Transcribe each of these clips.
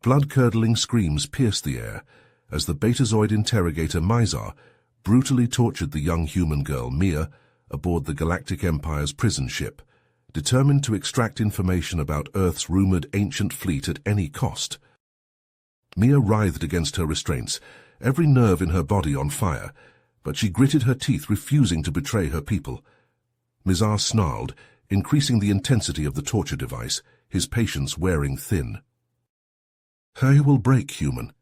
Blood-curdling screams pierced the air as the Betazoid interrogator Mizar brutally tortured the young human girl Mia aboard the Galactic Empire's prison ship, determined to extract information about Earth's rumored ancient fleet at any cost. Mia writhed against her restraints, every nerve in her body on fire, but she gritted her teeth, refusing to betray her people. Mizar snarled, increasing the intensity of the torture device, his patience wearing thin. "I will break, human,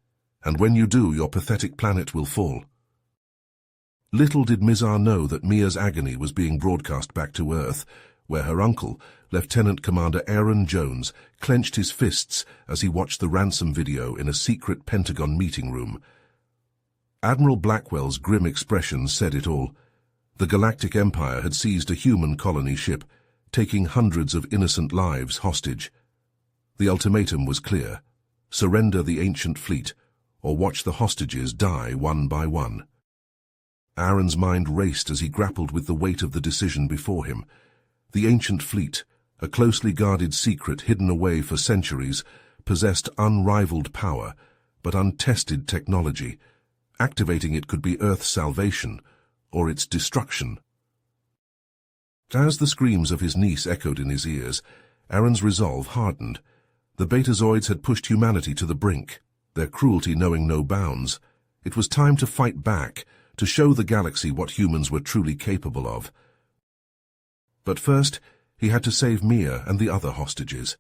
and when you do, your pathetic planet will fall." Little did Mizar know that Mia's agony was being broadcast back to Earth, where her uncle, Lieutenant Commander Aaron Jones, clenched his fists as he watched the ransom video in a secret Pentagon meeting room. Admiral Blackwell's grim expression said it all. The Galactic Empire had seized a human colony ship, taking hundreds of innocent lives hostage. The ultimatum was clear: surrender the ancient fleet, or watch the hostages die one by one. Aaron's mind raced as he grappled with the weight of the decision before him. The ancient fleet, a closely guarded secret hidden away for centuries, possessed unrivaled power, but untested technology. Activating it could be Earth's salvation, or its destruction. As the screams of his niece echoed in his ears, Aaron's resolve hardened. The Betazoids had pushed humanity to the brink, their cruelty knowing no bounds. It was time to fight back, to show the galaxy what humans were truly capable of. But first, he had to save Mia and the other hostages.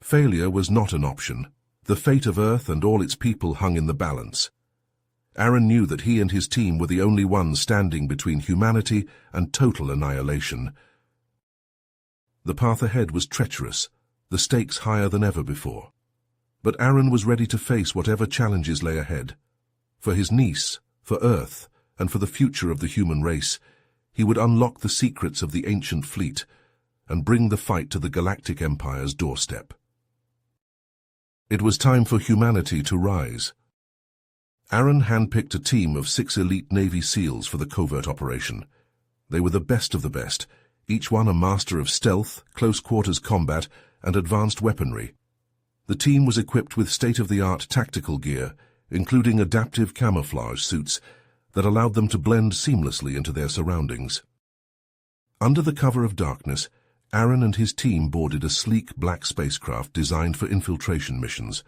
Failure was not an option. The fate of Earth and all its people hung in the balance. Aaron knew that he and his team were the only ones standing between humanity and total annihilation. The path ahead was treacherous, the stakes higher than ever before. But Aaron was ready to face whatever challenges lay ahead. For his niece, for Earth, and for the future of the human race, he would unlock the secrets of the ancient fleet and bring the fight to the Galactic Empire's doorstep. It was time for humanity to rise. Aaron handpicked a team of 6 elite Navy SEALs for the covert operation. They were the best of the best, each one a master of stealth, close-quarters combat, and advanced weaponry. The team was equipped with state-of-the-art tactical gear, including adaptive camouflage suits that allowed them to blend seamlessly into their surroundings. Under the cover of darkness, Aaron and his team boarded a sleek black spacecraft designed for infiltration missions.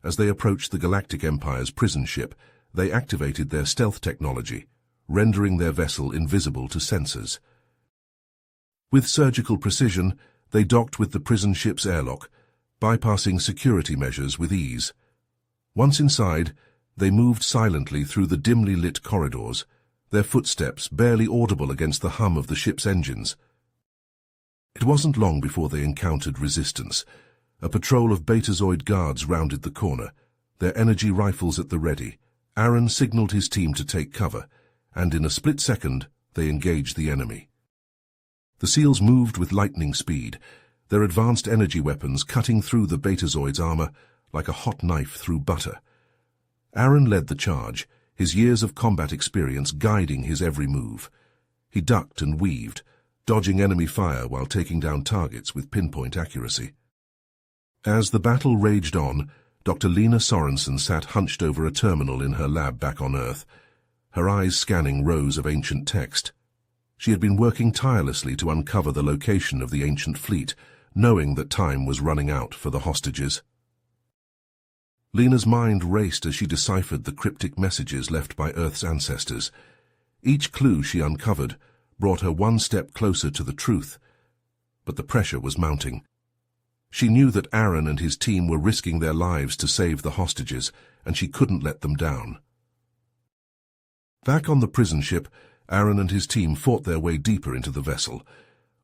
As they approached the Galactic Empire's prison ship, they activated their stealth technology, rendering their vessel invisible to sensors. With surgical precision, they docked with the prison ship's airlock, bypassing security measures with ease. Once inside, they moved silently through the dimly lit corridors, their footsteps barely audible against the hum of the ship's engines. It wasn't long before they encountered resistance. A patrol of Betazoid guards rounded the corner, their energy rifles at the ready. Aaron signaled his team to take cover, and in a split second, they engaged the enemy. The SEALs moved with lightning speed, their advanced energy weapons cutting through the Betazoid's armor like a hot knife through butter. Aaron led the charge, his years of combat experience guiding his every move. He ducked and weaved, dodging enemy fire while taking down targets with pinpoint accuracy. As the battle raged on, Dr. Lena Sorensen sat hunched over a terminal in her lab back on Earth, her eyes scanning rows of ancient text. She had been working tirelessly to uncover the location of the ancient fleet, knowing that time was running out for the hostages. Lena's mind raced as she deciphered the cryptic messages left by Earth's ancestors. Each clue she uncovered brought her one step closer to the truth, but the pressure was mounting. She knew that Aaron and his team were risking their lives to save the hostages, and she couldn't let them down. Back on the prison ship, Aaron and his team fought their way deeper into the vessel,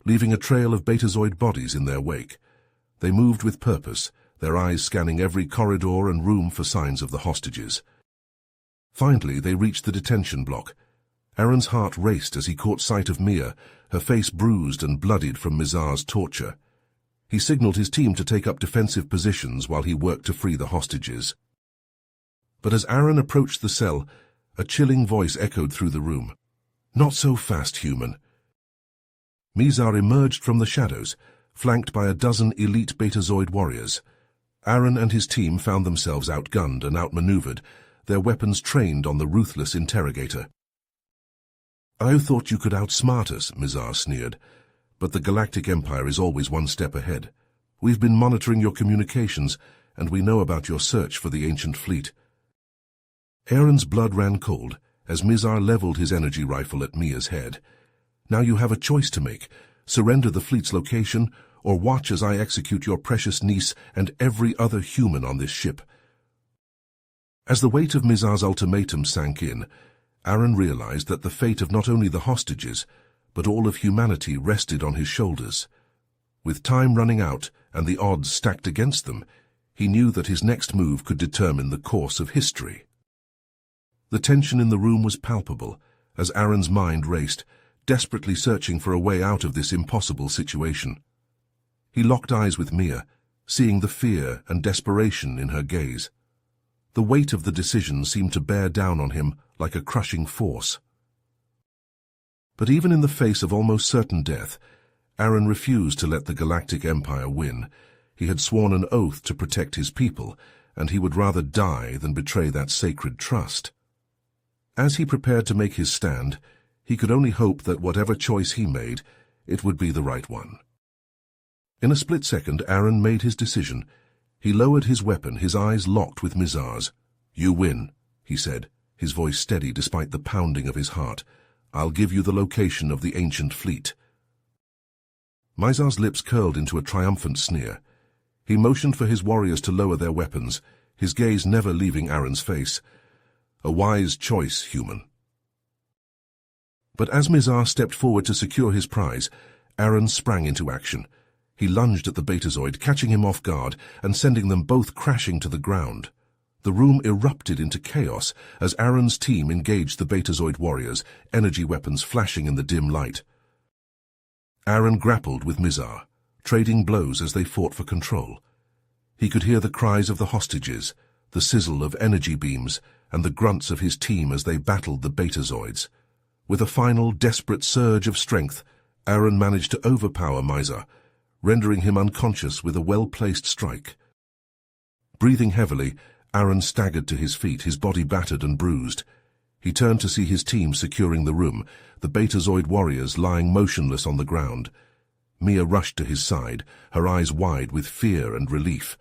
leaving a trail of Betazoid bodies in their wake. They moved with purpose, their eyes scanning every corridor and room for signs of the hostages. Finally, they reached the detention block. Aaron's heart raced as he caught sight of Mia, her face bruised and bloodied from Mizar's torture. He signaled his team to take up defensive positions while he worked to free the hostages. But as Aaron approached the cell, a chilling voice echoed through the room. "Not so fast, human." Mizar emerged from the shadows, flanked by a dozen elite Betazoid warriors. Aaron and his team found themselves outgunned and outmaneuvered, their weapons trained on the ruthless interrogator. "I thought you could outsmart us," Mizar sneered, "but the Galactic Empire is always one step ahead. We've been monitoring your communications, and we know about your search for the ancient fleet." Aaron's blood ran cold as Mizar leveled his energy rifle at Mia's head. "Now you have a choice to make. Surrender the fleet's location, or watch as I execute your precious niece and every other human on this ship." As the weight of Mizar's ultimatum sank in, Aaron realized that the fate of not only the hostages, but all of humanity rested on his shoulders. With time running out and the odds stacked against them, he knew that his next move could determine the course of history. The tension in the room was palpable as Aaron's mind raced, desperately searching for a way out of this impossible situation. He locked eyes with Mia, seeing the fear and desperation in her gaze. The weight of the decision seemed to bear down on him like a crushing force. But even in the face of almost certain death, Aaron refused to let the Galactic Empire win. He had sworn an oath to protect his people, and he would rather die than betray that sacred trust. As he prepared to make his stand, he could only hope that whatever choice he made, it would be the right one. In a split second, Aaron made his decision. He lowered his weapon, his eyes locked with Mizar's. "You win," he said, his voice steady despite the pounding of his heart. "I'll give you the location of the ancient fleet." Mizar's lips curled into a triumphant sneer. He motioned for his warriors to lower their weapons, his gaze never leaving Aaron's face. "A wise choice, human." But as Mizar stepped forward to secure his prize, Aaron sprang into action. He lunged at the Betazoid, catching him off guard and sending them both crashing to the ground. The room erupted into chaos as Aaron's team engaged the Betazoid warriors, energy weapons flashing in the dim light. Aaron grappled with Mizar, trading blows as they fought for control. He could hear the cries of the hostages, the sizzle of energy beams, and the grunts of his team as they battled the Betazoids. With a final, desperate surge of strength, Aaron managed to overpower Mizar, rendering him unconscious with a well-placed strike. Breathing heavily, Aaron staggered to his feet, his body battered and bruised. He turned to see his team securing the room, the Betazoid warriors lying motionless on the ground. Mia rushed to his side, her eyes wide with fear and relief.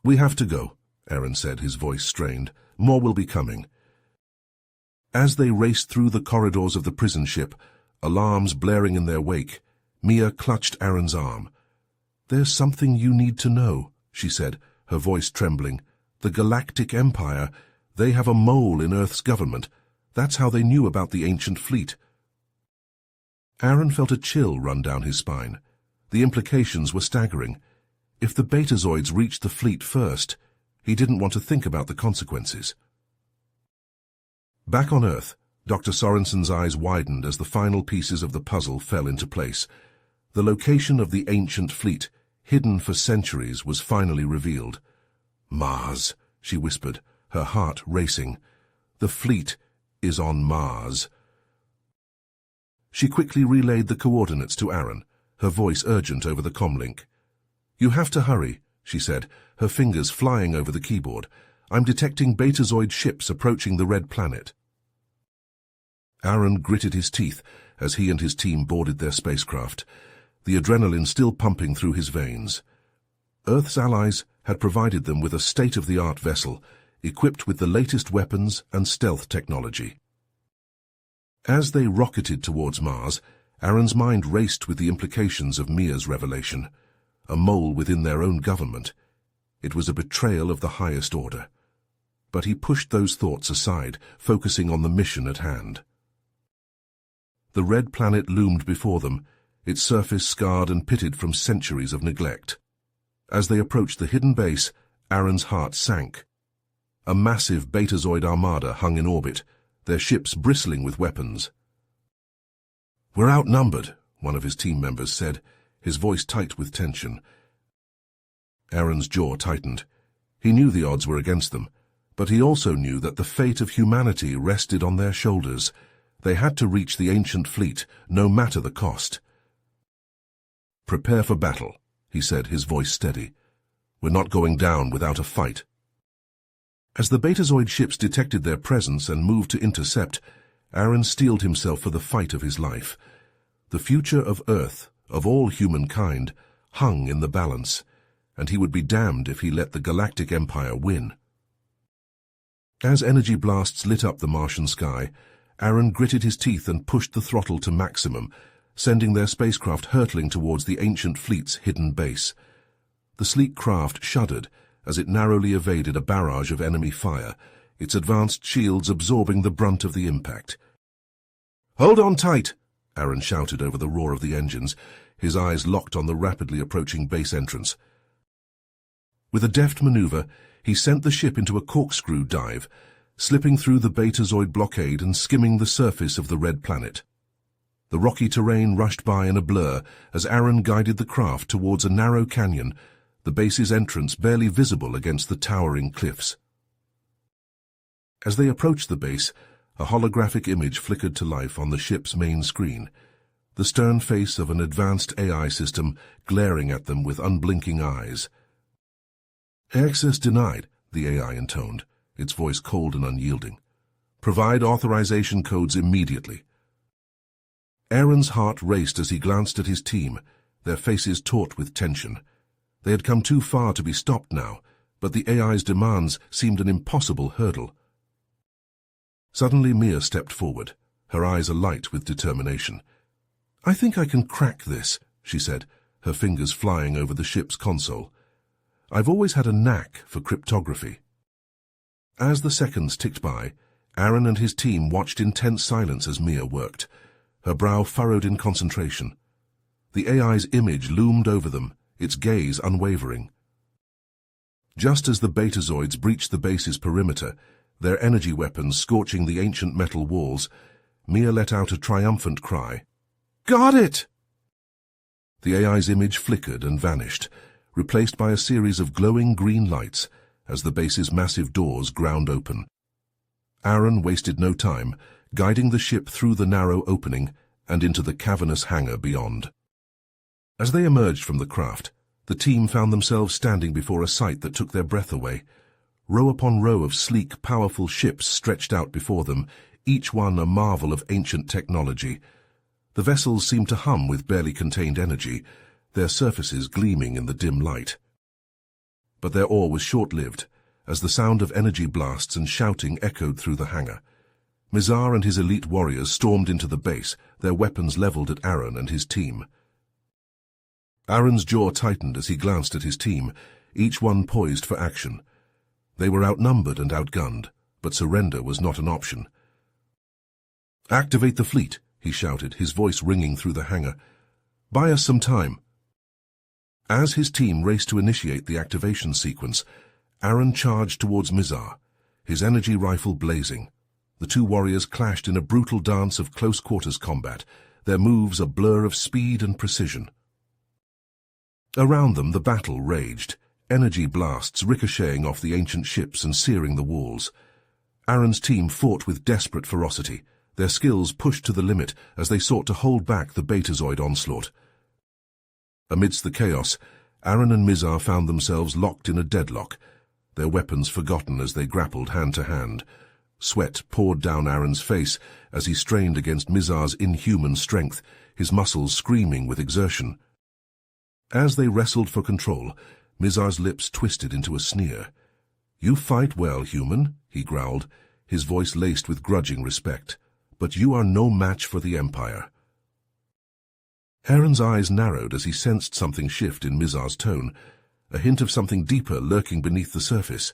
"We have to go," Aaron said, his voice strained. "More will be coming." As they raced through the corridors of the prison ship, alarms blaring in their wake, Mia clutched Aaron's arm. "There's something you need to know," she said, her voice trembling. "The Galactic Empire, they have a mole in Earth's government. That's how they knew about the ancient fleet." Aaron felt a chill run down his spine. The implications were staggering. If the Betazoids reached the fleet first, he didn't want to think about the consequences. Back on Earth, Dr. Sorensen's eyes widened as the final pieces of the puzzle fell into place. The location of the ancient fleet, hidden for centuries, was finally revealed. "Mars," she whispered, her heart racing. "The fleet is on Mars." She quickly relayed the coordinates to Aaron, her voice urgent over the comlink. "You have to hurry," she said, her fingers flying over the keyboard. "I'm detecting Betazoid ships approaching the red planet." Aaron gritted his teeth as he and his team boarded their spacecraft, the adrenaline still pumping through his veins. Earth's allies had provided them with a state-of-the-art vessel, equipped with the latest weapons and stealth technology. As they rocketed towards Mars, Aaron's mind raced with the implications of Mia's revelation. A mole within their own government. It was a betrayal of the highest order. But he pushed those thoughts aside, focusing on the mission at hand. The red planet loomed before them, its surface scarred and pitted from centuries of neglect. As they approached the hidden base, Aaron's heart sank. A massive Betazoid armada hung in orbit, their ships bristling with weapons. "We're outnumbered," one of his team members said, his voice tight with tension. Aaron's jaw tightened. He knew the odds were against them, but he also knew that the fate of humanity rested on their shoulders. They had to reach the ancient fleet, no matter the cost. "Prepare for battle," he said, his voice steady. We're not going down without a fight. As the Betazoid ships detected their presence and moved to intercept, Aaron steeled himself for the fight of his life. The future of Earth, of all humankind, hung in the balance, and he would be damned if he let the Galactic Empire win. As energy blasts lit up the Martian sky, Aaron gritted his teeth and pushed the throttle to maximum, sending their spacecraft hurtling towards the ancient fleet's hidden base. The sleek craft shuddered as it narrowly evaded a barrage of enemy fire, its advanced shields absorbing the brunt of the impact. "Hold on tight!" Aaron shouted over the roar of the engines, his eyes locked on the rapidly approaching base entrance. With a deft maneuver, he sent the ship into a corkscrew dive, slipping through the Betazoid blockade and skimming the surface of the red planet. The rocky terrain rushed by in a blur as Aaron guided the craft towards a narrow canyon, the base's entrance barely visible against the towering cliffs. As they approached the base, a holographic image flickered to life on the ship's main screen, the stern face of an advanced AI system glaring at them with unblinking eyes. "Access denied," the AI intoned, its voice cold and unyielding. "Provide authorization codes immediately." Aaron's heart raced as he glanced at his team, their faces taut with tension. They had come too far to be stopped now, but the AI's demands seemed an impossible hurdle. Suddenly Mia stepped forward, her eyes alight with determination. "I think I can crack this," she said, her fingers flying over the ship's console. "I've always had a knack for cryptography." As the seconds ticked by, Aaron and his team watched in tense silence as Mia worked, her brow furrowed in concentration. The AI's image loomed over them, its gaze unwavering. Just as the Betazoids breached the base's perimeter, their energy weapons scorching the ancient metal walls, Mia let out a triumphant cry. "Got it!" The AI's image flickered and vanished, replaced by a series of glowing green lights as the base's massive doors ground open. Aaron wasted no time, guiding the ship through the narrow opening and into the cavernous hangar beyond. As they emerged from the craft, the team found themselves standing before a sight that took their breath away. Row upon row of sleek, powerful ships stretched out before them, each one a marvel of ancient technology. The vessels seemed to hum with barely contained energy, their surfaces gleaming in the dim light. But their awe was short-lived, as the sound of energy blasts and shouting echoed through the hangar. Mizar and his elite warriors stormed into the base, their weapons leveled at Aaron and his team. Aaron's jaw tightened as he glanced at his team, each one poised for action. They were outnumbered and outgunned, but surrender was not an option. "Activate the fleet," he shouted, his voice ringing through the hangar. "Buy us some time." As his team raced to initiate the activation sequence, Aaron charged towards Mizar, his energy rifle blazing. The two warriors clashed in a brutal dance of close-quarters combat, their moves a blur of speed and precision. Around them the battle raged, energy blasts ricocheting off the ancient ships and searing the walls. Aaron's team fought with desperate ferocity, their skills pushed to the limit as they sought to hold back the Betazoid onslaught. Amidst the chaos, Aaron and Mizar found themselves locked in a deadlock, their weapons forgotten as they grappled hand to hand. Sweat poured down Aaron's face as he strained against Mizar's inhuman strength, his muscles screaming with exertion. As they wrestled for control, Mizar's lips twisted into a sneer. "You fight well, human," he growled, his voice laced with grudging respect, "but you are no match for the Empire." Aaron's eyes narrowed as he sensed something shift in Mizar's tone, a hint of something deeper lurking beneath the surface.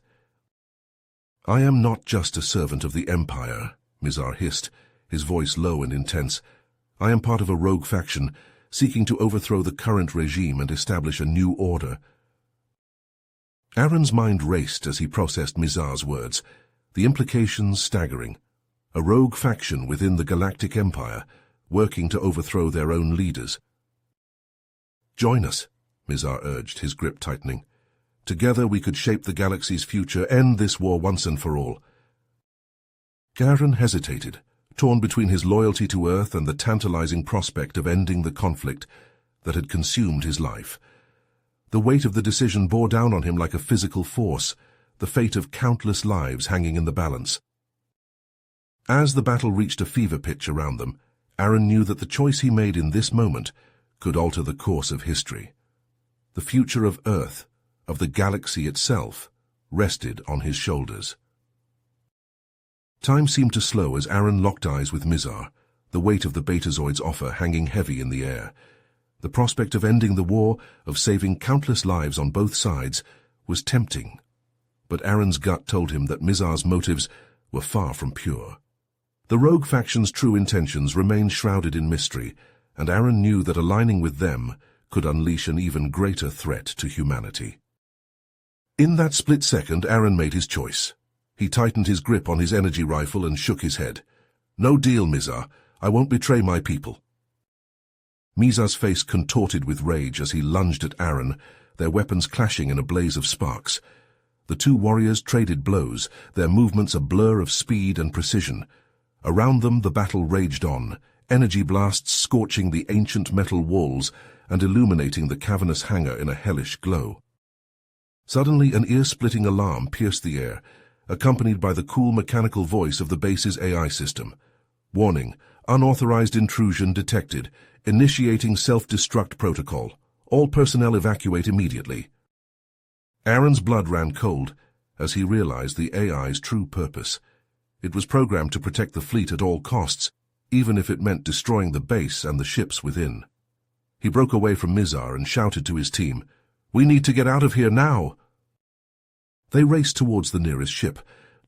"I am not just a servant of the Empire," Mizar hissed, his voice low and intense. "I am part of a rogue faction, seeking to overthrow the current regime and establish a new order." Aaron's mind raced as he processed Mizar's words, the implications staggering. A rogue faction within the Galactic Empire, working to overthrow their own leaders. "Join us," Mizar urged, his grip tightening. "Together we could shape the galaxy's future, end this war once and for all." Aaron hesitated, torn between his loyalty to Earth and the tantalizing prospect of ending the conflict that had consumed his life. The weight of the decision bore down on him like a physical force, the fate of countless lives hanging in the balance. As the battle reached a fever pitch around them, Aaron knew that the choice he made in this moment could alter the course of history. The future of Earth, of the galaxy itself, rested on his shoulders. Time seemed to slow as Aaron locked eyes with Mizar, the weight of the Betazoid's offer hanging heavy in the air. The prospect of ending the war, of saving countless lives on both sides, was tempting. But Aaron's gut told him that Mizar's motives were far from pure. The rogue faction's true intentions remained shrouded in mystery, and Aaron knew that aligning with them could unleash an even greater threat to humanity. In that split second, Aaron made his choice. He tightened his grip on his energy rifle and shook his head. "No deal, Mizar. I won't betray my people." Mizar's face contorted with rage as he lunged at Aaron, their weapons clashing in a blaze of sparks. The two warriors traded blows, their movements a blur of speed and precision. Around them the battle raged on, energy blasts scorching the ancient metal walls and illuminating the cavernous hangar in a hellish glow. Suddenly an ear-splitting alarm pierced the air, accompanied by the cool mechanical voice of the base's AI system. "Warning, unauthorized intrusion detected. Initiating self-destruct protocol. All personnel evacuate immediately." Aaron's blood ran cold as he realized the AI's true purpose. It was programmed to protect the fleet at all costs, even if it meant destroying the base and the ships within. He broke away from Mizar and shouted to his team, "We need to get out of here now!" They raced towards the nearest ship,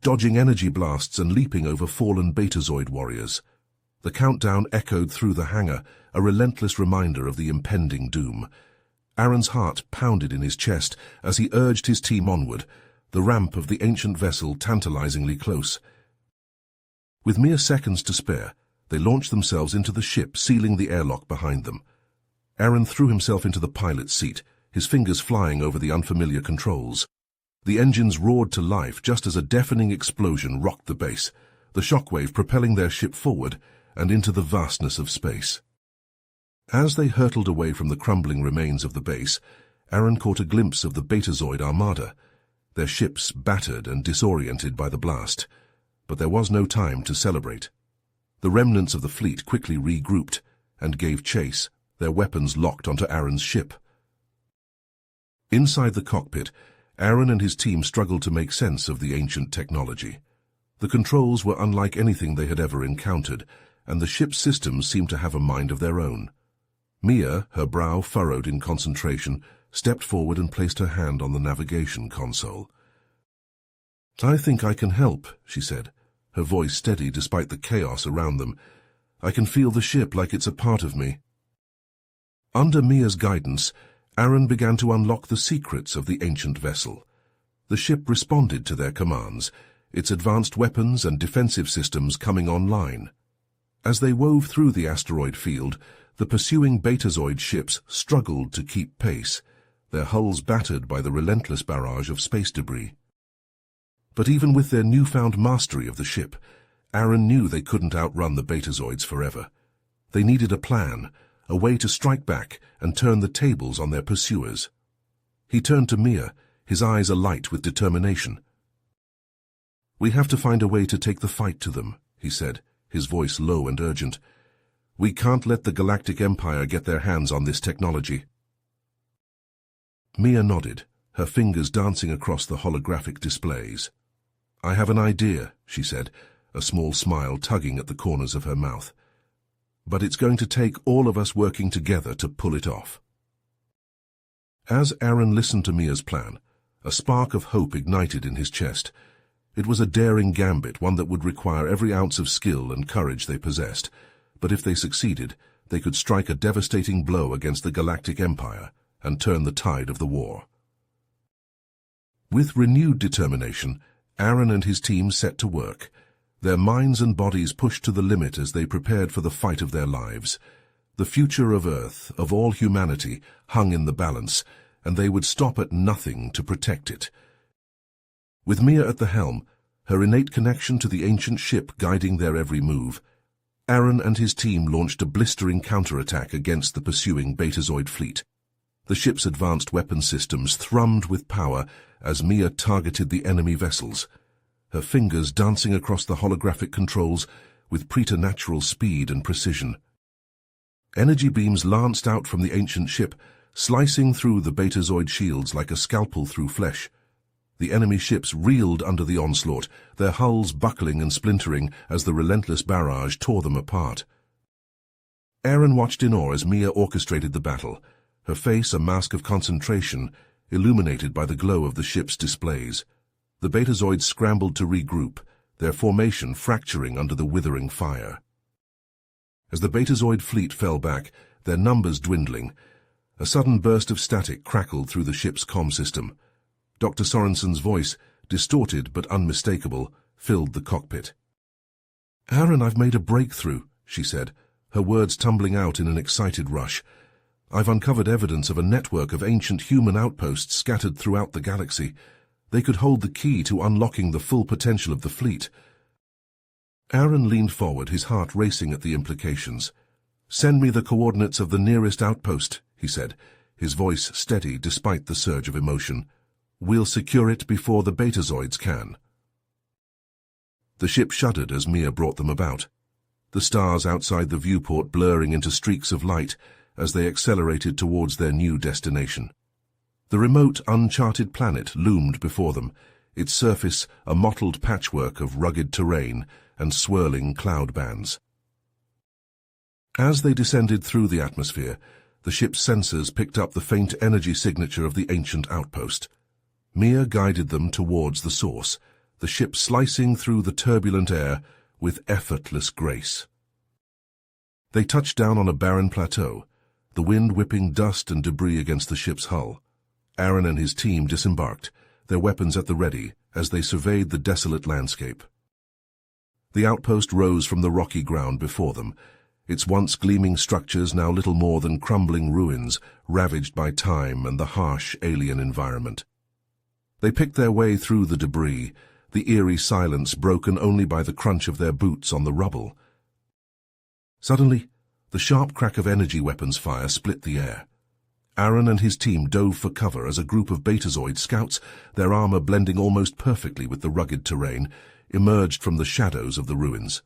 dodging energy blasts and leaping over fallen Betazoid warriors. The countdown echoed through the hangar, a relentless reminder of the impending doom. Aaron's heart pounded in his chest as he urged his team onward, the ramp of the ancient vessel tantalizingly close. With mere seconds to spare, they launched themselves into the ship, sealing the airlock behind them. Aaron threw himself into the pilot's seat, his fingers flying over the unfamiliar controls. The engines roared to life just as a deafening explosion rocked the base, the shockwave propelling their ship forward and into the vastness of space. As they hurtled away from the crumbling remains of the base, Aaron caught a glimpse of the Betazoid armada, their ships battered and disoriented by the blast. But there was no time to celebrate. The remnants of the fleet quickly regrouped and gave chase, their weapons locked onto Aaron's ship. Inside the cockpit, Aaron and his team struggled to make sense of the ancient technology. The controls were unlike anything they had ever encountered, and the ship's systems seemed to have a mind of their own. Mia, her brow furrowed in concentration, stepped forward and placed her hand on the navigation console. "I think I can help," she said, her voice steady despite the chaos around them. "I can feel the ship like it's a part of me." Under Mia's guidance, Aaron began to unlock the secrets of the ancient vessel. The ship responded to their commands, its advanced weapons and defensive systems coming online. As they wove through the asteroid field, the pursuing Betazoid ships struggled to keep pace, their hulls battered by the relentless barrage of space debris. But even with their newfound mastery of the ship, Aaron knew they couldn't outrun the Betazoids forever. They needed a plan, a way to strike back and turn the tables on their pursuers. He turned to Mia, his eyes alight with determination. "We have to find a way to take the fight to them," he said, his voice low and urgent. "We can't let the Galactic Empire get their hands on this technology." Mia nodded, her fingers dancing across the holographic displays. "I have an idea," she said, a small smile tugging at the corners of her mouth. "But it's going to take all of us working together to pull it off." As Aaron listened to Mia's plan, a spark of hope ignited in his chest. It was a daring gambit, one that would require every ounce of skill and courage they possessed. But if they succeeded, they could strike a devastating blow against the Galactic Empire and turn the tide of the war. With renewed determination, Aaron and his team set to work, their minds and bodies pushed to the limit as they prepared for the fight of their lives. The future of Earth, of all humanity, hung in the balance, and they would stop at nothing to protect it. With Mia at the helm, her innate connection to the ancient ship guiding their every move, Aaron and his team launched a blistering counterattack against the pursuing Betazoid fleet. The ship's advanced weapon systems thrummed with power as Mia targeted the enemy vessels, her fingers dancing across the holographic controls with preternatural speed and precision. Energy beams lanced out from the ancient ship, slicing through the Betazoid shields like a scalpel through flesh. The enemy ships reeled under the onslaught, their hulls buckling and splintering as the relentless barrage tore them apart. Aaron watched in awe as Mia orchestrated the battle, her face a mask of concentration, illuminated by the glow of the ship's displays. The Betazoids scrambled to regroup, their formation fracturing under the withering fire. As the Betazoid fleet fell back, their numbers dwindling, a sudden burst of static crackled through the ship's comm system. Dr. Sorensen's voice, distorted but unmistakable, filled the cockpit. "Aaron, I've made a breakthrough," she said, her words tumbling out in an excited rush. "I've uncovered evidence of a network of ancient human outposts scattered throughout the galaxy. They could hold the key to unlocking the full potential of the fleet." Aaron leaned forward, his heart racing at the implications. "Send me the coordinates of the nearest outpost," he said, his voice steady despite the surge of emotion. "We'll secure it before the Betazoids can." The ship shuddered as Mia brought them about, the stars outside the viewport blurring into streaks of light as they accelerated towards their new destination. The remote, uncharted planet loomed before them, its surface a mottled patchwork of rugged terrain and swirling cloud bands. As they descended through the atmosphere, the ship's sensors picked up the faint energy signature of the ancient outpost. Mia guided them towards the source, the ship slicing through the turbulent air with effortless grace. They touched down on a barren plateau, the wind whipping dust and debris against the ship's hull. Aaron and his team disembarked, their weapons at the ready, as they surveyed the desolate landscape. The outpost rose from the rocky ground before them, its once gleaming structures now little more than crumbling ruins, ravaged by time and the harsh alien environment. They picked their way through the debris, the eerie silence broken only by the crunch of their boots on the rubble. Suddenly, the sharp crack of energy weapons fire split the air. Aaron and his team dove for cover as a group of Betazoid scouts, their armor blending almost perfectly with the rugged terrain, emerged from the shadows of the ruins.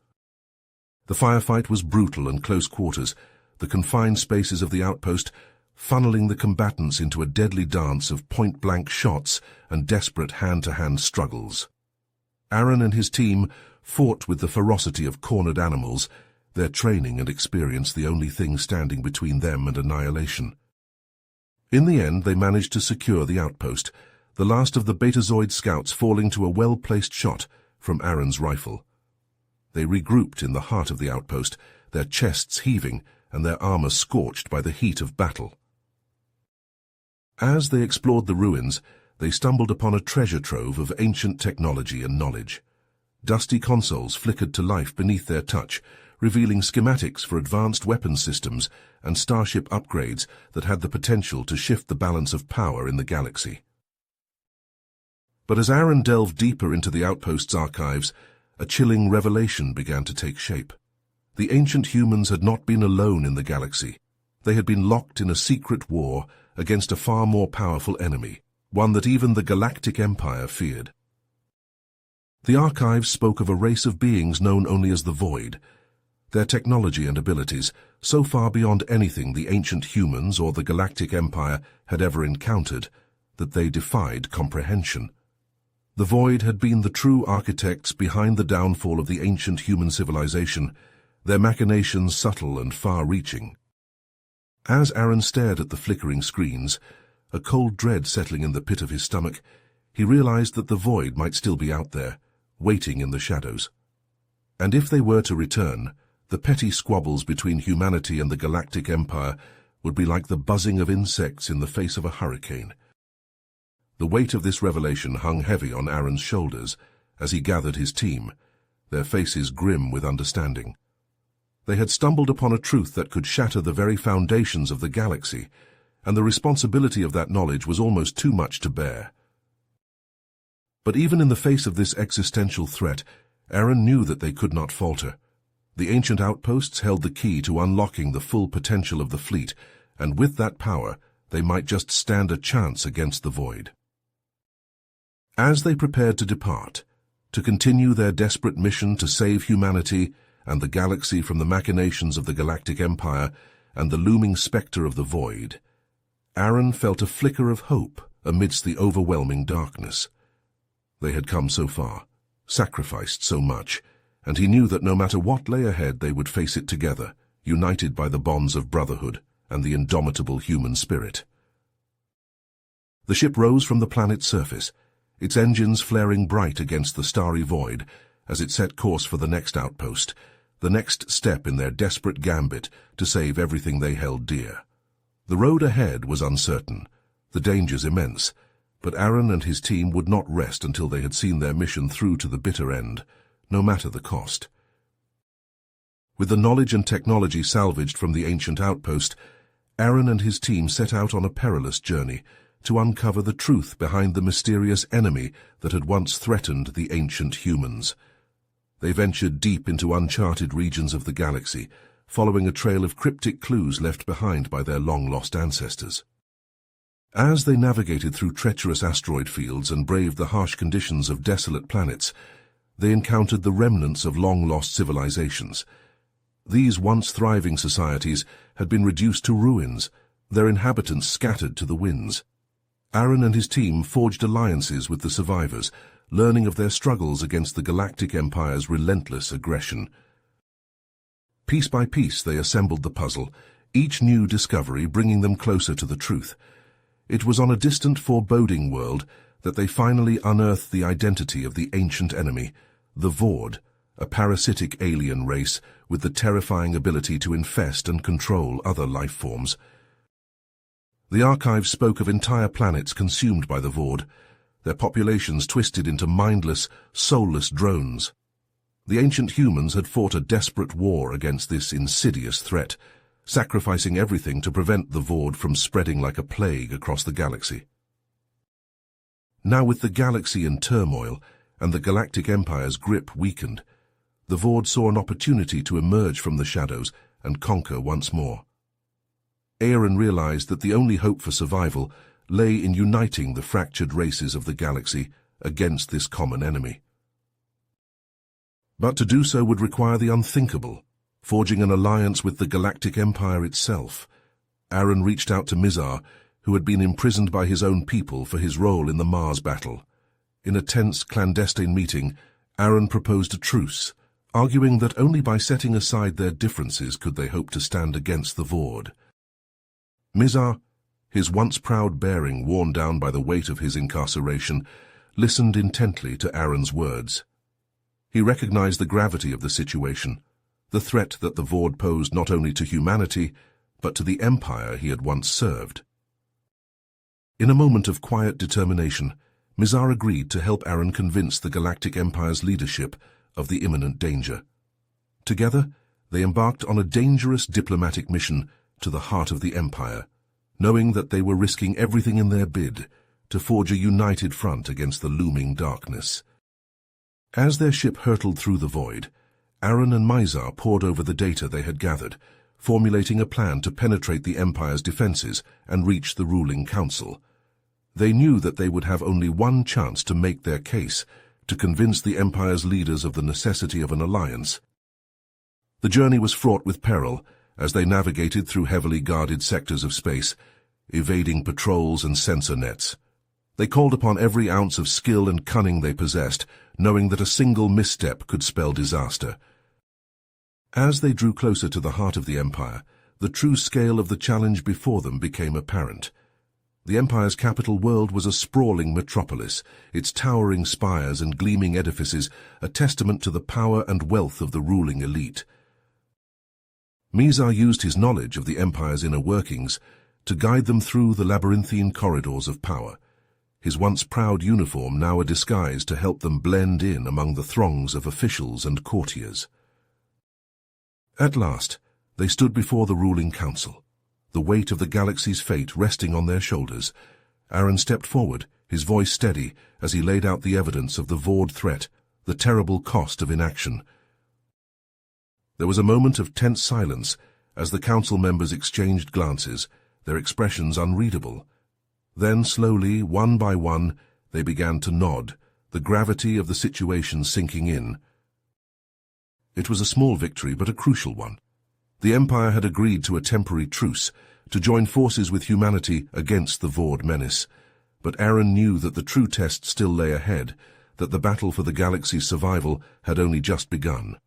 The firefight was brutal and close quarters, the confined spaces of the outpost funneling the combatants into a deadly dance of point-blank shots and desperate hand-to-hand struggles. Aaron and his team fought with the ferocity of cornered animals, their training and experience the only thing standing between them and annihilation. In the end, they managed to secure the outpost, the last of the Betazoid scouts falling to a well-placed shot from Aaron's rifle. They regrouped in the heart of the outpost, their chests heaving and their armor scorched by the heat of battle. As they explored the ruins, they stumbled upon a treasure trove of ancient technology and knowledge. Dusty consoles flickered to life beneath their touch, revealing schematics for advanced weapons systems and starship upgrades that had the potential to shift the balance of power in the galaxy. But as Aaron delved deeper into the outpost's archives, a chilling revelation began to take shape. The ancient humans had not been alone in the galaxy. They had been locked in a secret war against a far more powerful enemy, one that even the Galactic Empire feared. The archives spoke of a race of beings known only as the Void, their technology and abilities so far beyond anything the ancient humans or the Galactic Empire had ever encountered that they defied comprehension. The Void had been the true architects behind the downfall of the ancient human civilization, their machinations subtle and far-reaching. As Aaron stared at the flickering screens, a cold dread settling in the pit of his stomach, he realized that the Void might still be out there, waiting in the shadows. And if they were to return, the petty squabbles between humanity and the Galactic Empire would be like the buzzing of insects in the face of a hurricane. The weight of this revelation hung heavy on Aaron's shoulders as he gathered his team, their faces grim with understanding. They had stumbled upon a truth that could shatter the very foundations of the galaxy, and the responsibility of that knowledge was almost too much to bear. But even in the face of this existential threat, Aaron knew that they could not falter. The ancient outposts held the key to unlocking the full potential of the fleet, and with that power, they might just stand a chance against the void. As they prepared to depart, to continue their desperate mission to save humanity and the galaxy from the machinations of the Galactic Empire and the looming spectre of the void, Aaron felt a flicker of hope amidst the overwhelming darkness. They had come so far, sacrificed so much, and he knew that no matter what lay ahead they would face it together, united by the bonds of brotherhood and the indomitable human spirit. The ship rose from the planet's surface, its engines flaring bright against the starry void as it set course for the next outpost, the next step in their desperate gambit to save everything they held dear. The road ahead was uncertain, the dangers immense, but Aaron and his team would not rest until they had seen their mission through to the bitter end, no matter the cost. With the knowledge and technology salvaged from the ancient outpost, Aaron and his team set out on a perilous journey to uncover the truth behind the mysterious enemy that had once threatened the ancient humans. They ventured deep into uncharted regions of the galaxy, following a trail of cryptic clues left behind by their long-lost ancestors. As they navigated through treacherous asteroid fields and braved the harsh conditions of desolate planets, they encountered the remnants of long-lost civilizations. These once thriving societies had been reduced to ruins, their inhabitants scattered to the winds. Aaron and his team forged alliances with the survivors, learning of their struggles against the Galactic Empire's relentless aggression. Piece by piece they assembled the puzzle, each new discovery bringing them closer to the truth. It was on a distant, foreboding world that they finally unearthed the identity of the ancient enemy, the Vord, a parasitic alien race with the terrifying ability to infest and control other life forms. The archives spoke of entire planets consumed by the Vord, their populations twisted into mindless, soulless drones. The ancient humans had fought a desperate war against this insidious threat, sacrificing everything to prevent the Vord from spreading like a plague across the galaxy. Now, with the galaxy in turmoil and the Galactic Empire's grip weakened, the Vord saw an opportunity to emerge from the shadows and conquer once more. Aaron realized that the only hope for survival lay in uniting the fractured races of the galaxy against this common enemy. But to do so would require the unthinkable, forging an alliance with the Galactic Empire itself. Aaron reached out to Mizar, who had been imprisoned by his own people for his role in the Mars battle. In a tense, clandestine meeting, Aaron proposed a truce, arguing that only by setting aside their differences could they hope to stand against the Vord. Mizar, his once proud bearing worn down by the weight of his incarceration, listened intently to Aaron's words. He recognized the gravity of the situation, the threat that the Vord posed not only to humanity, but to the empire he had once served. In a moment of quiet determination, Mizar agreed to help Aaron convince the Galactic Empire's leadership of the imminent danger. Together, they embarked on a dangerous diplomatic mission to the heart of the Empire, knowing that they were risking everything in their bid to forge a united front against the looming darkness. As their ship hurtled through the void, Aaron and Mizar pored over the data they had gathered, formulating a plan to penetrate the Empire's defenses and reach the ruling council. They knew that they would have only one chance to make their case, to convince the Empire's leaders of the necessity of an alliance. The journey was fraught with peril, as they navigated through heavily guarded sectors of space, evading patrols and sensor nets. They called upon every ounce of skill and cunning they possessed, knowing that a single misstep could spell disaster. As they drew closer to the heart of the Empire, the true scale of the challenge before them became apparent. The Empire's capital world was a sprawling metropolis, its towering spires and gleaming edifices a testament to the power and wealth of the ruling elite. Mizar used his knowledge of the Empire's inner workings to guide them through the labyrinthine corridors of power, his once proud uniform now a disguise to help them blend in among the throngs of officials and courtiers. At last, they stood before the ruling council, the weight of the galaxy's fate resting on their shoulders. Aaron stepped forward, his voice steady, as he laid out the evidence of the Vord threat, the terrible cost of inaction. There was a moment of tense silence as the council members exchanged glances, their expressions unreadable. Then slowly, one by one, they began to nod, the gravity of the situation sinking in. It was a small victory, but a crucial one. The Empire had agreed to a temporary truce, to join forces with humanity against the Vord menace. But Aaron knew that the true test still lay ahead, that the battle for the galaxy's survival had only just begun.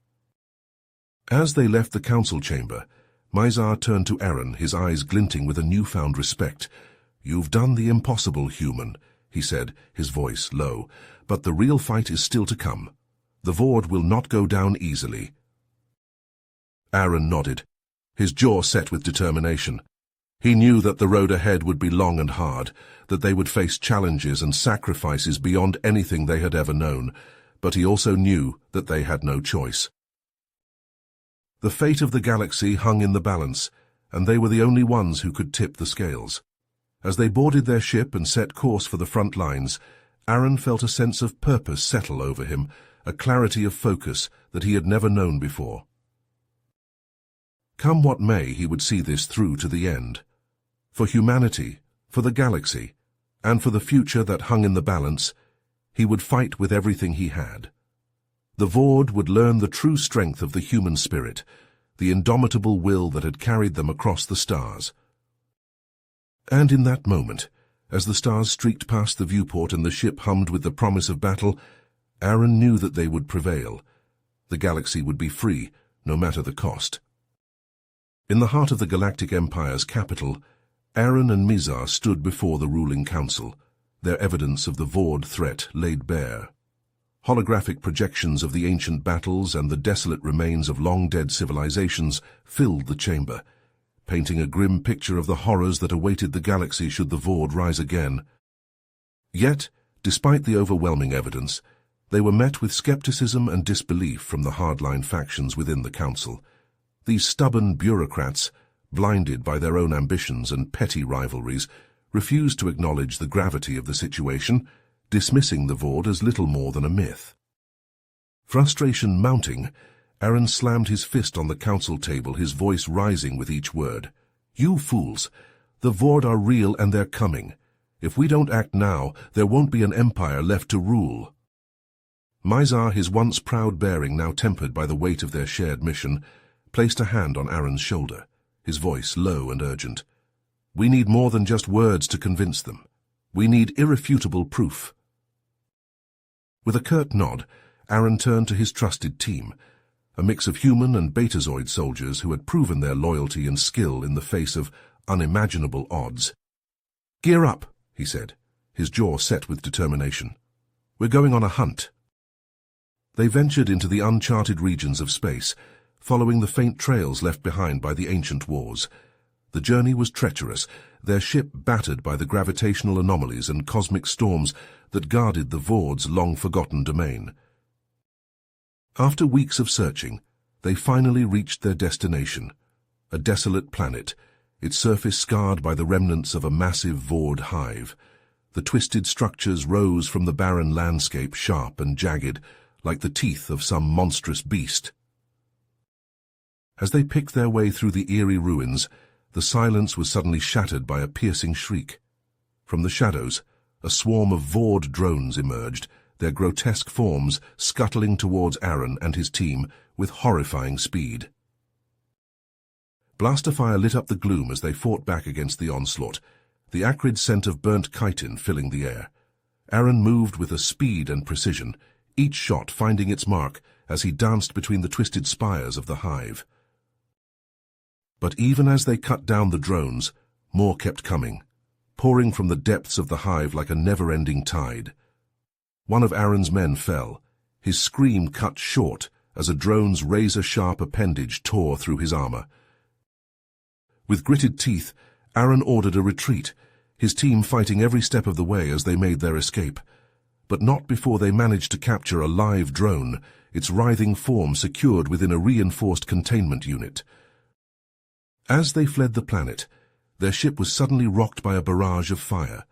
As they left the council chamber, Mizar turned to Aaron, his eyes glinting with a newfound respect. "You've done the impossible, human," he said, his voice low, "but the real fight is still to come. The Vord will not go down easily." Aaron nodded, his jaw set with determination. He knew that the road ahead would be long and hard, that they would face challenges and sacrifices beyond anything they had ever known, but he also knew that they had no choice. The fate of the galaxy hung in the balance, and they were the only ones who could tip the scales. As they boarded their ship and set course for the front lines, Aaron felt a sense of purpose settle over him, a clarity of focus that he had never known before. Come what may, he would see this through to the end. For humanity, for the galaxy, and for the future that hung in the balance, he would fight with everything he had. The Vord would learn the true strength of the human spirit, the indomitable will that had carried them across the stars. And in that moment, as the stars streaked past the viewport and the ship hummed with the promise of battle, Aaron knew that they would prevail. The galaxy would be free, no matter the cost. In the heart of the Galactic Empire's capital, Aaron and Mizar stood before the ruling council, their evidence of the Vord threat laid bare. Holographic projections of the ancient battles and the desolate remains of long-dead civilizations filled the chamber, painting a grim picture of the horrors that awaited the galaxy should the Vord rise again. Yet, despite the overwhelming evidence, they were met with skepticism and disbelief from the hardline factions within the council. These stubborn bureaucrats, blinded by their own ambitions and petty rivalries, refused to acknowledge the gravity of the situation, dismissing the Vord as little more than a myth. Frustration mounting, Aaron slammed his fist on the council table, his voice rising with each word. "You fools! The Vord are real and they're coming. If we don't act now, there won't be an empire left to rule." Mizar, his once proud bearing now tempered by the weight of their shared mission, placed a hand on Aaron's shoulder, his voice low and urgent. "We need more than just words to convince them. We need irrefutable proof." With a curt nod, Aaron turned to his trusted team, a mix of human and betazoid soldiers who had proven their loyalty and skill in the face of unimaginable odds. "Gear up," he said, his jaw set with determination. "We're going on a hunt." They ventured into the uncharted regions of space, following the faint trails left behind by the ancient wars. The journey was treacherous, their ship battered by the gravitational anomalies and cosmic storms that guarded the Vord's long-forgotten domain. After weeks of searching, they finally reached their destination, a desolate planet, its surface scarred by the remnants of a massive Vord hive. The twisted structures rose from the barren landscape, sharp and jagged, like the teeth of some monstrous beast. As they picked their way through the eerie ruins, the silence was suddenly shattered by a piercing shriek. From the shadows, a swarm of Vord drones emerged, their grotesque forms scuttling towards Aaron and his team with horrifying speed. Blaster fire lit up the gloom as they fought back against the onslaught, the acrid scent of burnt chitin filling the air. Aaron moved with a speed and precision, each shot finding its mark as he danced between the twisted spires of the hive. But even as they cut down the drones, more kept coming, pouring from the depths of the hive like a never-ending tide. One of Aaron's men fell, his scream cut short as a drone's razor-sharp appendage tore through his armor. With gritted teeth, Aaron ordered a retreat, his team fighting every step of the way as they made their escape. But not before they managed to capture a live drone, its writhing form secured within a reinforced containment unit. As they fled the planet, their ship was suddenly rocked by a barrage of fire.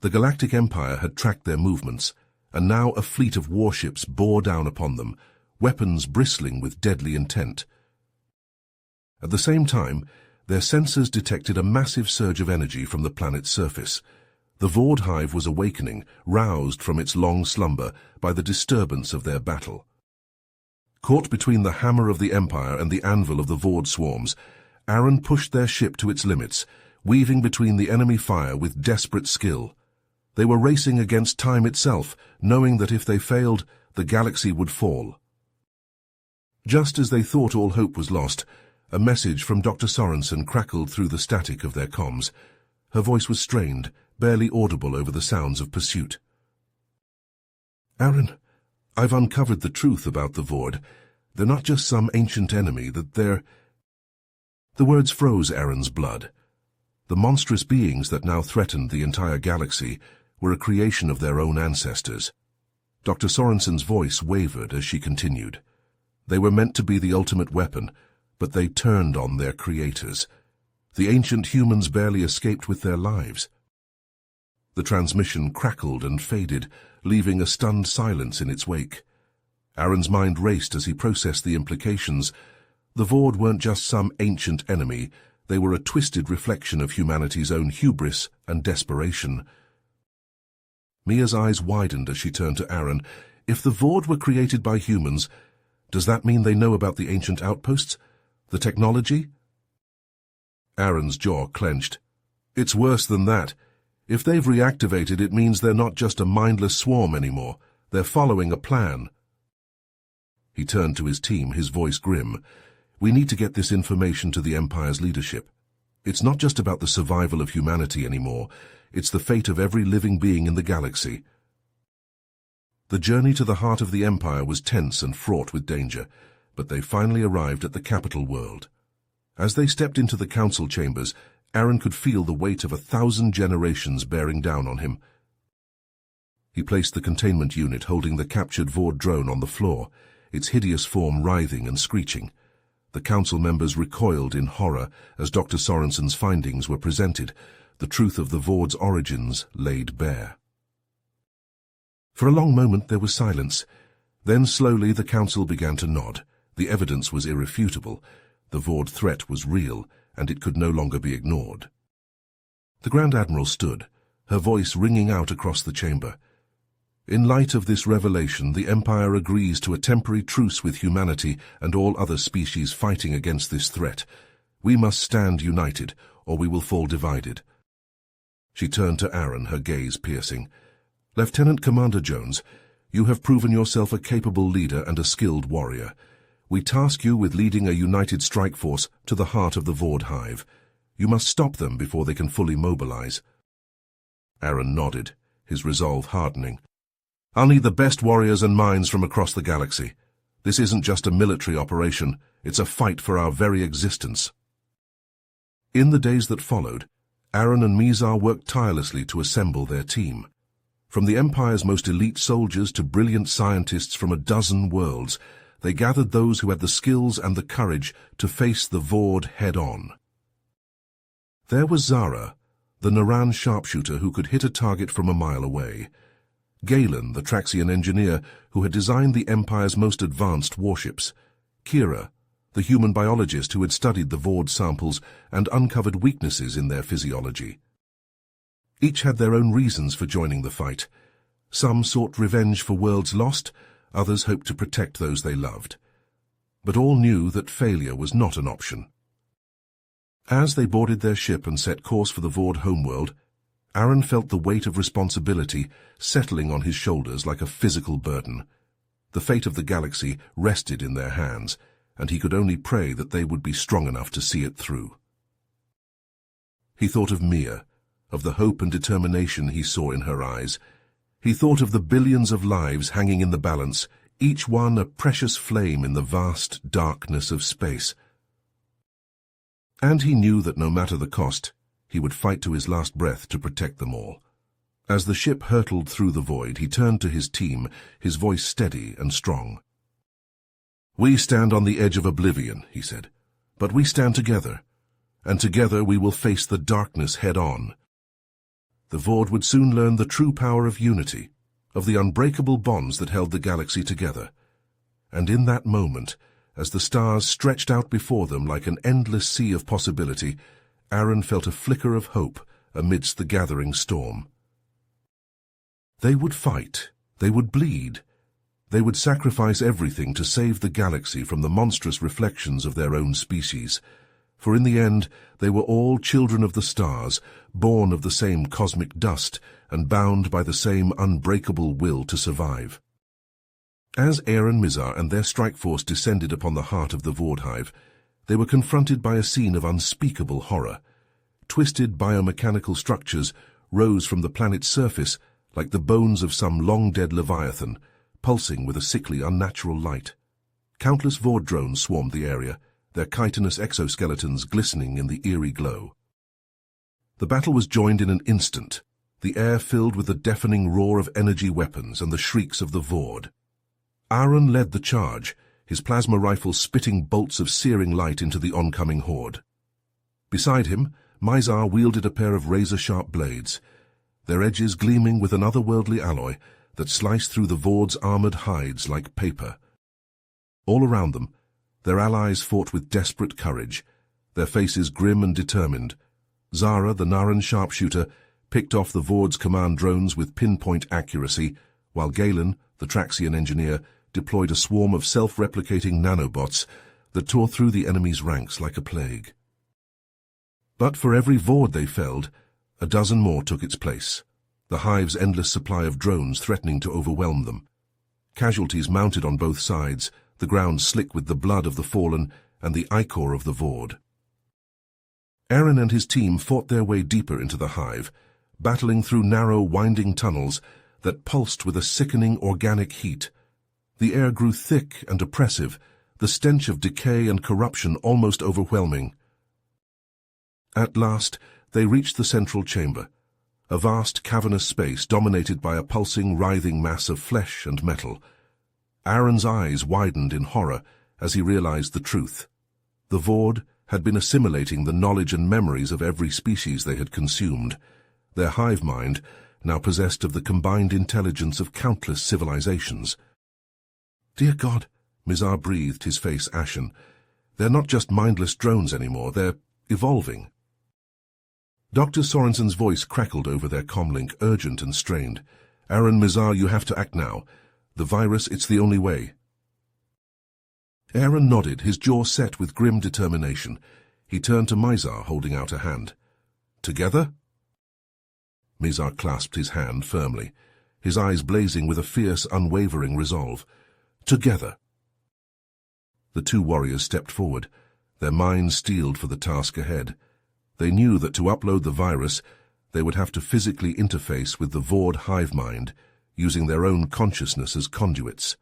The Galactic Empire had tracked their movements, and now a fleet of warships bore down upon them, weapons bristling with deadly intent. At the same time, Their sensors detected a massive surge of energy from the planet's surface. The Vord hive was awakening, roused from its long slumber by the disturbance of their battle. Caught between the hammer of the Empire and the anvil of the Vord swarms, Aaron pushed their ship to its limits, weaving between the enemy fire with desperate skill. They were racing against time itself, knowing that if they failed, the galaxy would fall. Just as they thought all hope was lost, a message from Dr. Sorensen crackled through the static of their comms. Her voice was strained, barely audible over the sounds of pursuit. "Aaron, I've uncovered the truth about the Vord. They're not just some ancient enemy, that they're—" The words froze Aaron's blood. The monstrous beings that now threatened the entire galaxy were a creation of their own ancestors. Dr. Sorensen's voice wavered as she continued. They were meant to be the ultimate weapon, but they turned on their creators. The ancient humans barely escaped with their lives. The transmission crackled and faded, leaving a stunned silence in its wake. Aaron's mind raced as he processed the implications. The Vord weren't just some ancient enemy, they were a twisted reflection of humanity's own hubris and desperation. Mia's eyes widened as she turned to Aaron. If the Vord were created by humans, does that mean they know about the ancient outposts? The technology? Aaron's jaw clenched. It's worse than that. If they've reactivated, it means they're not just a mindless swarm anymore. They're following a plan. He turned to his team, his voice grim. We need to get this information to the Empire's leadership. It's not just about the survival of humanity anymore. It's the fate of every living being in the galaxy. The journey to the heart of the Empire was tense and fraught with danger, but they finally arrived at the capital world. As they stepped into the council chambers, Aaron could feel the weight of 1,000 generations bearing down on him. He placed the containment unit holding the captured Vord drone on the floor, its hideous form writhing and screeching. The council members recoiled in horror as Dr. Sorensen's findings were presented, the truth of the Vord's origins laid bare. For a long moment there was silence. Then slowly the council began to nod. The evidence was irrefutable. The Vord threat was real, and it could no longer be ignored. The Grand Admiral stood, her voice ringing out across the chamber. In light of this revelation, the Empire agrees to a temporary truce with humanity and all other species fighting against this threat. We must stand united, or we will fall divided. She turned to Aaron, her gaze piercing. Lieutenant Commander Jones, you have proven yourself a capable leader and a skilled warrior. We task you with leading a united strike force to the heart of the Vord hive. You must stop them before they can fully mobilize. Aaron nodded, his resolve hardening. I'll need the best warriors and minds from across the galaxy. This isn't just a military operation, it's a fight for our very existence. In the days that followed, Aaron and Mizar worked tirelessly to assemble their team. From the Empire's most elite soldiers to brilliant scientists from a dozen worlds, they gathered those who had the skills and the courage to face the Vord head-on. There was Zara, the Naran sharpshooter who could hit a target from a mile away. Galen, the Traxian engineer who had designed the Empire's most advanced warships. Kira, the human biologist who had studied the Vord samples and uncovered weaknesses in their physiology. Each had their own reasons for joining the fight. Some sought revenge for worlds lost, others hoped to protect those they loved. But all knew that failure was not an option. As they boarded their ship and set course for the Vord homeworld, Aaron felt the weight of responsibility settling on his shoulders like a physical burden. The fate of the galaxy rested in their hands, and he could only pray that they would be strong enough to see it through. He thought of Mia, of the hope and determination he saw in her eyes. He thought of the billions of lives hanging in the balance, each one a precious flame in the vast darkness of space. And he knew that no matter the cost, he would fight to his last breath to protect them all. As the ship hurtled through the void, he turned to his team, his voice steady and strong. We stand on the edge of oblivion, he said, but we stand together, and together we will face the darkness head-on. The Vord would soon learn the true power of unity, of the unbreakable bonds that held the galaxy together. And in that moment, As the stars stretched out before them like an endless sea of possibility, Aaron felt a flicker of hope amidst the gathering storm. They would fight. They would bleed. They would sacrifice everything to save the galaxy from the monstrous reflections of their own species. For in the end, they were all children of the stars, born of the same cosmic dust, and bound by the same unbreakable will to survive. As Aaron, Mizar, and their strike force descended upon the heart of the Vord Hive, they were confronted by a scene of unspeakable horror. Twisted biomechanical structures rose from the planet's surface like the bones of some long-dead leviathan, pulsing with a sickly, unnatural light. Countless Vord drones swarmed the area, their chitinous exoskeletons glistening in the eerie glow. The battle was joined in an instant, the air filled with the deafening roar of energy weapons and the shrieks of the Vord. Aaron led the charge, his plasma rifle spitting bolts of searing light into the oncoming horde. Beside him, Mizar wielded a pair of razor-sharp blades, their edges gleaming with an otherworldly alloy that sliced through the Vord's armored hides like paper. All around them, their allies fought with desperate courage, their faces grim and determined. Zara, the Naran sharpshooter, picked off the Vord's command drones with pinpoint accuracy, while Galen, the Traxian engineer, deployed a swarm of self-replicating nanobots that tore through the enemy's ranks like a plague. But for every Vord they felled, a dozen more took its place, the Hive's endless supply of drones threatening to overwhelm them. Casualties mounted on both sides, the ground slick with the blood of the fallen and the ichor of the Vord. Aaron and his team fought their way deeper into the Hive, battling through narrow, winding tunnels that pulsed with a sickening organic heat. The air grew thick and oppressive, the stench of decay and corruption almost overwhelming. At last, they reached the central chamber, a vast cavernous space dominated by a pulsing, writhing mass of flesh and metal. Aaron's eyes widened in horror as he realized the truth. The Vord had been assimilating the knowledge and memories of every species they had consumed. Their hive mind now possessed of the combined intelligence of countless civilizations. "Dear God," Mizar breathed, his face ashen. "They're not just mindless drones anymore, they're evolving." Dr. Sorensen's voice crackled over their comlink, urgent and strained. "Aaron, Mizar, you have to act now. The virus, it's the only way." Aaron nodded, his jaw set with grim determination. He turned to Mizar, holding out a hand. "Together?" Mizar clasped his hand firmly, his eyes blazing with a fierce, unwavering resolve. "Together." The two warriors stepped forward, their minds steeled for the task ahead. They knew that to upload the virus, they would have to physically interface with the Vord hive mind, using their own consciousness as conduits.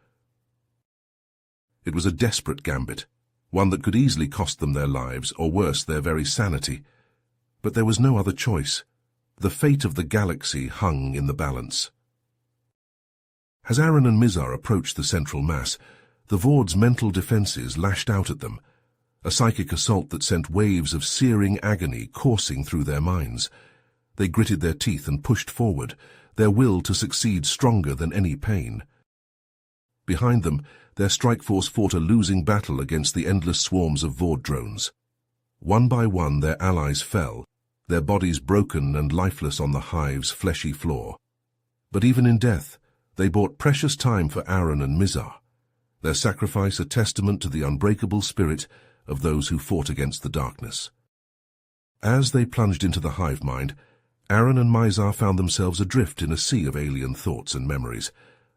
It was a desperate gambit, one that could easily cost them their lives, or worse, their very sanity. But there was no other choice. The fate of the galaxy hung in the balance. As Aaron and Mizar approached the central mass, the Vord's mental defenses lashed out at them, a psychic assault that sent waves of searing agony coursing through their minds. They gritted their teeth and pushed forward, their will to succeed stronger than any pain. Behind them, their strike force fought a losing battle against the endless swarms of Vord drones. One by one their allies fell, their bodies broken and lifeless on the hive's fleshy floor. But even in death, they bought precious time for Aaron and Mizar, their sacrifice a testament to the unbreakable spirit of those who fought against the darkness. As they plunged into the hive mind, Aaron and Mizar found themselves adrift in a sea of alien thoughts and memories,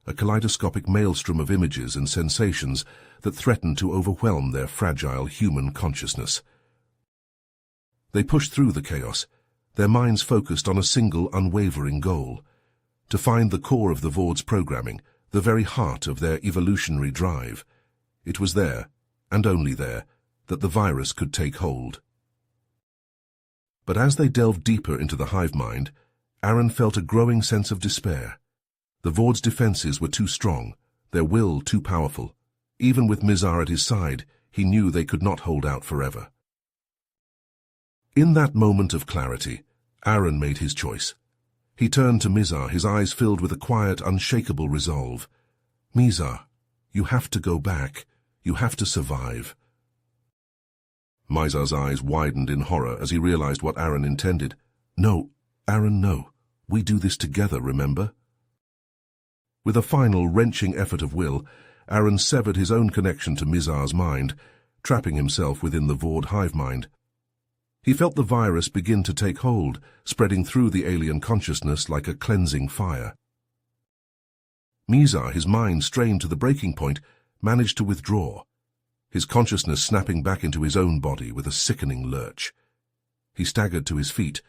a kaleidoscopic maelstrom of images and sensations that threatened to overwhelm their fragile human consciousness. They pushed through the chaos, their minds focused on a single unwavering goal: to find the core of the Vord's programming, the very heart of their evolutionary drive. It was there, and only there, that the virus could take hold. But as they delved deeper into the hive mind, Aaron felt a growing sense of despair. The Vord's defenses were too strong, their will too powerful. Even with Mizar at his side, he knew they could not hold out forever. In that moment of clarity, Aaron made his choice. He turned to Mizar, his eyes filled with a quiet, unshakable resolve. "Mizar, you have to go back. You have to survive. Mizar's eyes widened in horror as he realized what Aaron intended. No, Aaron, no. We do this together, remember? With a final, wrenching effort of will, Aaron severed his own connection to Mizar's mind, trapping himself within the Vord hive mind. He felt the virus begin to take hold, spreading through the alien consciousness like a cleansing fire. Mizar, his mind strained to the breaking point, managed to withdraw, his consciousness snapping back into his own body with a sickening lurch. He staggered to his feet,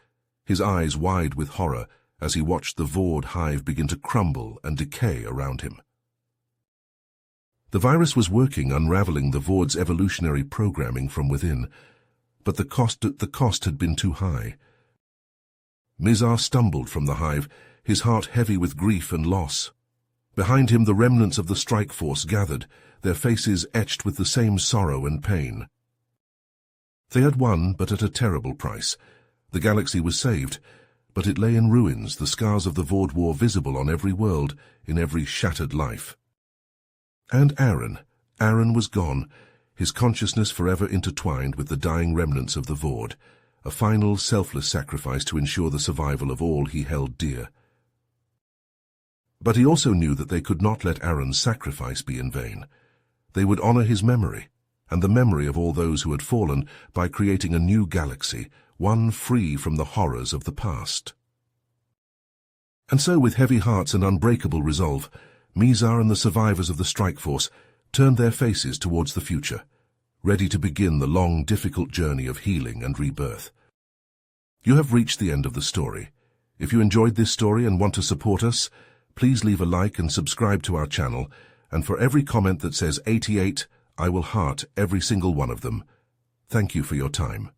his eyes wide with horror as he watched the Vord hive begin to crumble and decay around him. The virus was working, unraveling the Vord's evolutionary programming from within, but the cost had been too high. Mizar stumbled from the hive, his heart heavy with grief and loss. Behind him the remnants of the strike force gathered, their faces etched with the same sorrow and pain. They had won, but at a terrible price. The galaxy was saved, but it lay in ruins, the scars of the Vord War visible on every world, in every shattered life. And Aaron was gone, his consciousness forever intertwined with the dying remnants of the Vord, a final selfless sacrifice to ensure the survival of all he held dear. But he also knew that they could not let Aaron's sacrifice be in vain. They would honor his memory, and the memory of all those who had fallen, by creating a new galaxy, one free from the horrors of the past. And so, with heavy hearts and unbreakable resolve, Mizar and the survivors of the strike force turned their faces towards the future, ready to begin the long, difficult journey of healing and rebirth. You have reached the end of the story. If you enjoyed this story and want to support us, please leave a like and subscribe to our channel, and for every comment that says 88, I will heart every single one of them. Thank you for your time.